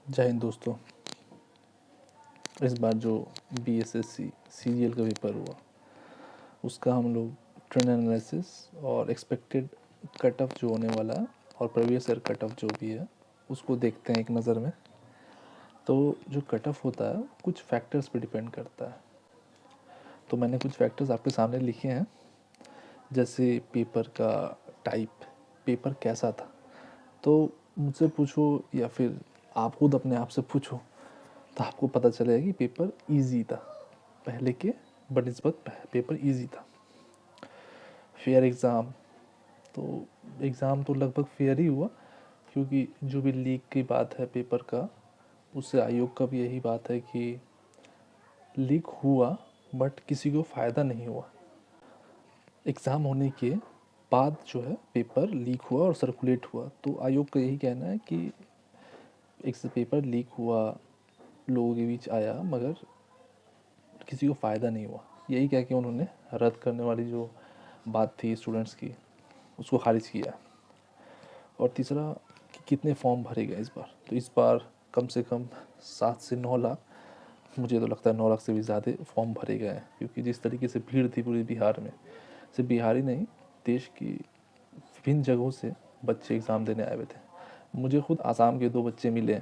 जय हिंद दोस्तों। इस बार जो बीएसएससी सीजीएल का पेपर हुआ उसका हम लोग ट्रेंड एनालिसिस और एक्सपेक्टेड कट ऑफ जो होने वाला है और प्रीवियस ईयर कट ऑफ जो भी है उसको देखते हैं एक नज़र में। तो जो कट ऑफ होता है कुछ फैक्टर्स पे डिपेंड करता है। तो मैंने कुछ फैक्टर्स आपके सामने लिखे हैं, जैसे पेपर का टाइप, पेपर कैसा था। तो मुझसे पूछो या फिर आप खुद अपने आप से पूछो तो आपको पता चलेगा कि पेपर इजी था, पहले के बनिस्बत पेपर इजी था। फेयर एग्ज़ाम, तो एग्ज़ाम तो लगभग फेयर ही हुआ, क्योंकि जो भी लीक की बात है पेपर का, उससे आयोग का भी यही बात है कि लीक हुआ बट किसी को फ़ायदा नहीं हुआ। एग्ज़ाम होने के बाद जो है पेपर लीक हुआ और सर्कुलेट हुआ, तो आयोग का यही कहना है कि एक से पेपर लीक हुआ, लोगों के बीच आया, मगर किसी को फ़ायदा नहीं हुआ। यही कह के उन्होंने रद्द करने वाली जो बात थी स्टूडेंट्स की उसको खारिज किया। और तीसरा कि कितने फॉर्म भरे गए इस बार, तो इस बार कम से कम 7 से 9 लाख, मुझे तो लगता है 9 लाख से भी ज़्यादा फॉर्म भरे गए हैं, क्योंकि जिस तरीके से भीड़ थी पूरे बिहार में, सिर्फ बिहार ही नहीं, देश की विभिन्न जगहों से बच्चे एग्ज़ाम देने आए हुए थे। मुझे खुद आसाम के 2 बच्चे मिले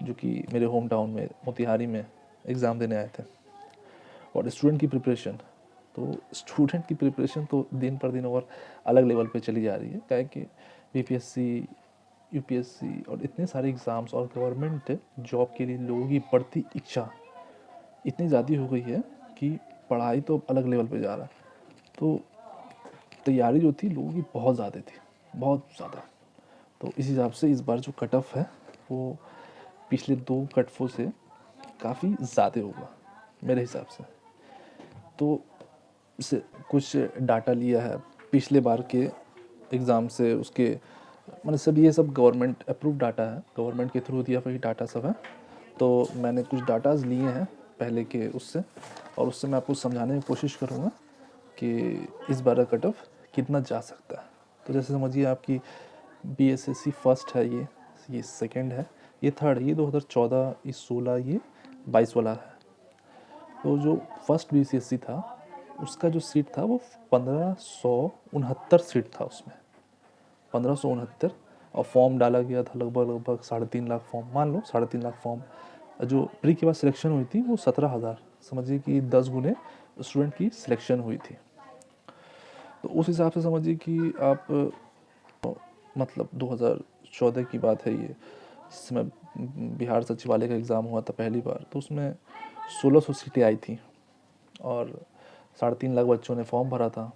जो कि मेरे होम टाउन में मोतिहारी में एग्ज़ाम देने आए थे। और स्टूडेंट की प्रिपरेशन, तो स्टूडेंट की प्रिपरेशन तो दिन पर दिन और अलग लेवल पे चली जा रही है, क्या है कि बीपीएससी, यूपीएससी और इतने सारे एग्ज़ाम्स और गवर्नमेंट जॉब के लिए लोगों की बढ़ती इच्छा इतनी ज़्यादा हो गई है कि पढ़ाई तो अलग लेवल पे जा रहा है। तो तैयारी जो थी लोगों की बहुत ज़्यादा थी, बहुत ज़्यादा। तो इस हिसाब से इस बार जो कट ऑफ है वो पिछले 2 कट ऑफों से काफ़ी ज़्यादा होगा मेरे हिसाब से। तो से कुछ डाटा लिया है पिछले बार के एग्ज़ाम से, उसके मतलब सब ये सब गवर्नमेंट अप्रूव डाटा है, गवर्नमेंट के थ्रू दिया हुआ डाटा सब है। तो मैंने कुछ डाटाज लिए हैं पहले के उससे, और उससे मैं आपको समझाने की कोशिश करूँगा कि इस बार का कट ऑफ कितना जा सकता है। तो जैसे समझिए आपकी बीएसएससी फर्स्ट है, ये सेकंड है, ये थर्ड, ये 2014, ये 16, ये 22 वाला है। तो जो फर्स्ट बीसीएससी था उसका जो सीट था वो 1569 सीट था, उसमें 1569, और फॉर्म डाला गया था लगभग 3.5 लाख फॉर्म, मान लो 3.5 लाख फॉर्म। जो प्री के बाद सिलेक्शन हुई थी वो 17,000, समझिए कि 10 गुने स्टूडेंट की सिलेक्शन हुई थी। तो उस हिसाब से समझिए कि आप मतलब 2014 की बात है ये, जिसमें बिहार सचिवालय का एग्ज़ाम हुआ था पहली बार, तो उसमें 1600 सीटें आई थी और 3.5 लाख बच्चों ने फॉर्म भरा था।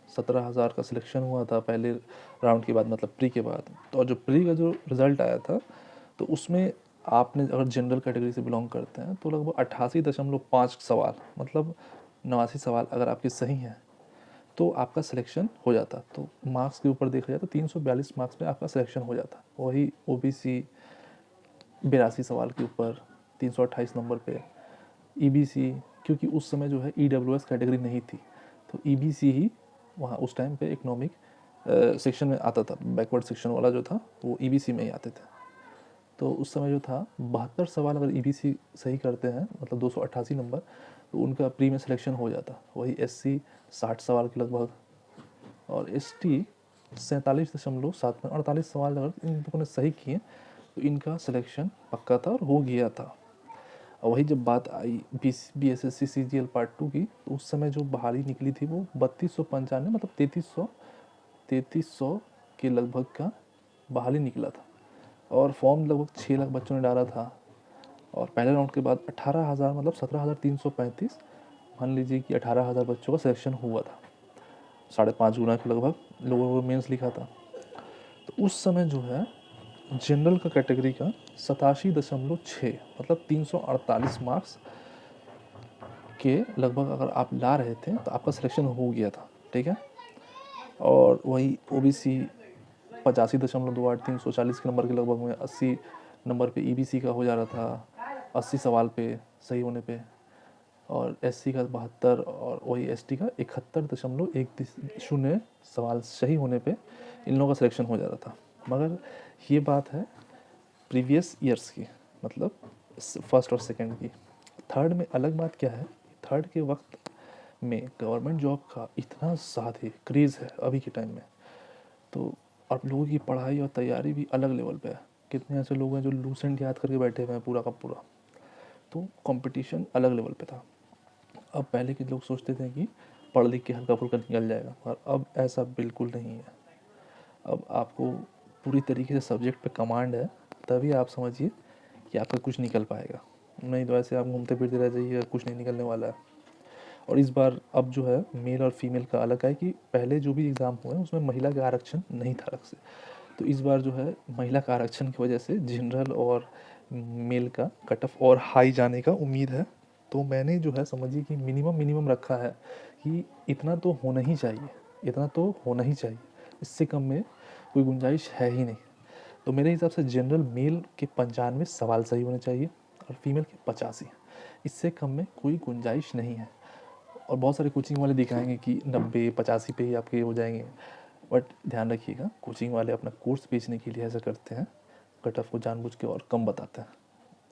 17,000 का सिलेक्शन हुआ था पहले राउंड के बाद, मतलब प्री के बाद। तो जो प्री का जो रिज़ल्ट आया था तो उसमें आपने अगर जनरल कैटेगरी से बिलोंग करते हैं तो लगभग 88.5 सवाल, मतलब 89 सवाल अगर आपके सही हैं तो आपका सिलेक्शन हो जाता। तो मार्क्स के ऊपर देखा जाए तो 342 मार्क्स में आपका सिलेक्शन हो जाता। वही ओबीसी 82 सवाल के ऊपर 328 नंबर पे, ईबीसी, क्योंकि उस समय जो है ईडब्ल्यूएस कैटेगरी नहीं थी, तो ईबीसी ही वहाँ उस टाइम पे इकोनॉमिक सेक्शन में आता था, बैकवर्ड सेक्शन वाला जो था वो ईबीसी में ही आते थे। तो उस समय जो था 72 सवाल अगर ईबीसी सही करते हैं, मतलब 288 नंबर, तो उनका प्री में सिलेक्शन हो जाता। वही एससी 60 सवाल के लगभग, और एसटी 47.7 में 48 सवाल अगर इन लोगों ने सही किए तो इनका सिलेक्शन पक्का था और हो गया था। और वही जब बात आई बीएसएससी सीजीएल पार्ट 2 की, तो उस समय जो बहाली निकली थी वो 3295, मतलब 3300 के लगभग का बहाली निकला था, और फॉर्म लगभग 6 लाख बच्चों ने डाला था। और पहले राउंड के बाद 18,000, मतलब 17,335, मान लीजिए कि 18,000 बच्चों का सिलेक्शन हुआ था, 5.5 गुना के लगभग लोगों को मेंस लिखा था। तो उस समय जो है जनरल का कैटेगरी का 87.6, मतलब 348 मार्क्स के लगभग अगर आप ला रहे थे तो आपका सिलेक्शन हो गया था, ठीक है। और वही ओबीसी 85.28, 340 के नंबर के लगभग में 80 नंबर पे ईबीसी का हो जा रहा था 80 सवाल पे सही होने पे, और एससी का 72 और वही एसटी का 71.10 सवाल सही होने पे इन लोगों का सिलेक्शन हो जा रहा था। मगर ये बात है प्रीवियस ईयर्स की, मतलब फर्स्ट और सेकंड की। थर्ड में अलग बात क्या है, थर्ड के वक्त में गवर्नमेंट जॉब का इतना ज़्यादा क्रेज़ है अभी के टाइम में, तो अब लोगों की पढ़ाई और तैयारी भी अलग लेवल पे है। कितने ऐसे लोग हैं जो लूसेंट याद करके बैठे हुए हैं पूरा का पूरा, तो कंपटीशन अलग लेवल पे था। अब पहले के लोग सोचते थे कि पढ़ लिख के हल्का फुल्का निकल जाएगा, और अब ऐसा बिल्कुल नहीं है। अब आपको पूरी तरीके से सब्जेक्ट पे कमांड है, तभी आप समझिए कि आपका कुछ निकल पाएगा, नहीं तो ऐसे आप घूमते फिरते रह जाइए, कुछ नहीं निकलने वाला है। और इस बार अब जो है मेल और फीमेल का अलग है कि पहले जो भी एग्ज़ाम हुए हैं उसमें महिला का आरक्षण नहीं था अलग से, तो इस बार जो है महिला का आरक्षण की वजह से जनरल और मेल का कट ऑफ और हाई जाने का उम्मीद है। तो मैंने जो है समझिए कि मिनिमम रखा है कि इतना तो होना ही चाहिए, इतना तो होना ही चाहिए, इससे कम में कोई गुंजाइश है ही नहीं। तो मेरे हिसाब से जनरल मेल के 95 सवाल सही होने चाहिए और फीमेल के 85, इससे कम में कोई गुंजाइश नहीं है। और बहुत सारे कोचिंग वाले दिखाएंगे कि 90-85 पे ही आपके हो जाएंगे, बट ध्यान रखिएगा कोचिंग वाले अपना कोर्स बेचने के लिए ऐसा करते हैं, कट ऑफ को जानबूझ के और कम बताते हैं।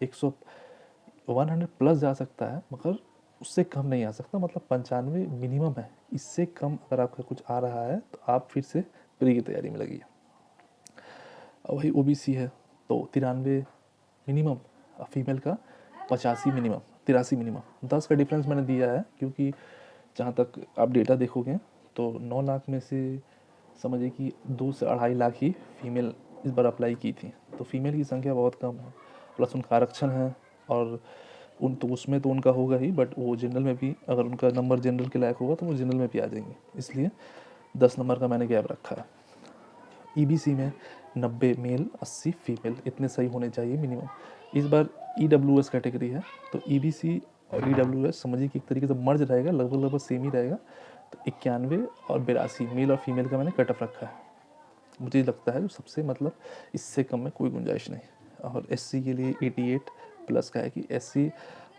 100 प्लस जा सकता है मगर उससे कम नहीं आ सकता, मतलब 95 मिनिमम है। इससे कम अगर आपका कुछ आ रहा है तो आप फिर से प्री की तैयारी में लगिए। वही ओबीसी है तो 93 मिनिमम, फीमेल का 85 मिनिमम, 83 मिनिमम। 10 का डिफरेंस मैंने दिया है क्योंकि जहाँ तक आप डेटा देखोगे तो 9 लाख में से समझिए कि 2 से 2.5 लाख ही फीमेल इस बार अप्लाई की थी, तो फीमेल की संख्या बहुत कम है, प्लस उनका आरक्षण है। और उन तो उसमें तो उनका होगा ही, बट वो जनरल में भी अगर उनका नंबर जनरल के लायक होगा तो वो जनरल में भी आ जाएंगे, इसलिए 10 नंबर का मैंने गैप रखा है। ईबीसी में 90 मेल 80 फीमेल, इतने सही होने चाहिए मिनिमम। इस बार ईडब्ल्यूएस कैटेगरी है तो ईबीसी और ईडब्ल्यूएस समझिए कि एक तरीके से मर्ज रहेगा, लगभग सेम ही रहेगा। तो 91 और 82 मेल और फीमेल का मैंने कट ऑफ रखा है। मुझे लगता है जो सबसे मतलब इससे कम में कोई गुंजाइश नहीं। और एससी के लिए 88 प्लस का है कि एससी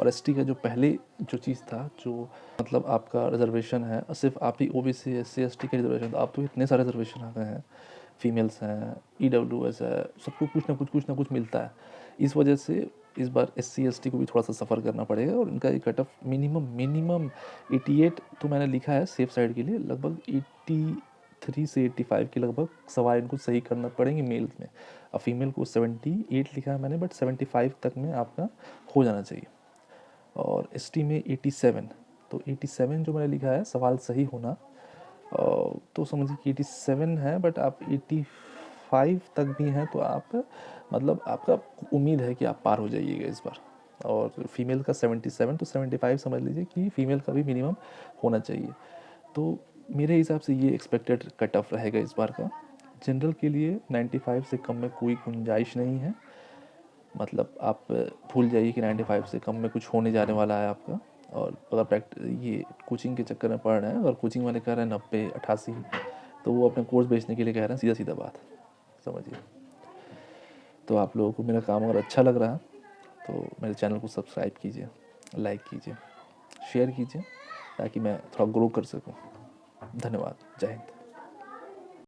और एसटी का जो पहले जो चीज़ था, जो मतलब आपका रिजर्वेशन है, सिर्फ आप ही ओबीसी एससी एसटी का रिजर्वेशन था, आप तो इतने सारे रिजर्वेशन आ गए हैं, फीमेल्स हैं, ईडब्ल्यूएस है, सबको कुछ ना कुछ मिलता है। इस वजह से इस बार एससी एसटी को भी थोड़ा सा सफ़र करना पड़ेगा, और इनका ये कट ऑफ मिनिमम 88 तो मैंने लिखा है सेफ साइड के लिए, लगभग 83 से 85 के लगभग सवाल इनको सही करना पड़ेंगे मेल में। और फीमेल को 78 लिखा है मैंने, बट 75 तक में आपका हो जाना चाहिए। और एसटी में 87, तो 87 जो मैंने लिखा है सवाल सही होना, तो समझिए कि 87 है, बट आप 85 तक भी हैं तो आप मतलब आपका उम्मीद है कि आप पार हो जाइएगा इस बार। और फीमेल का 77 तो 75 समझ लीजिए कि फीमेल का भी मिनिमम होना चाहिए। तो मेरे हिसाब से ये एक्सपेक्टेड कट ऑफ रहेगा इस बार का। जनरल के लिए 95 से कम में कोई गुंजाइश नहीं है, मतलब आप भूल जाइए कि 95 से कम में कुछ होने जाने वाला है आपका। और अगर ये कोचिंग के चक्कर में पड़ रहे हैं, अगर कोचिंग वाले कह रहे हैं 90-88, तो वो अपने कोर्स बेचने के लिए कह रहे हैं, सीधा सीधा बात समझिए। तो आप लोगों को मेरा काम अगर अच्छा लग रहा है तो मेरे चैनल को सब्सक्राइब कीजिए, लाइक कीजिए, शेयर कीजिए, ताकि मैं थोड़ा ग्रो कर सकूं। धन्यवाद, जय हिंद।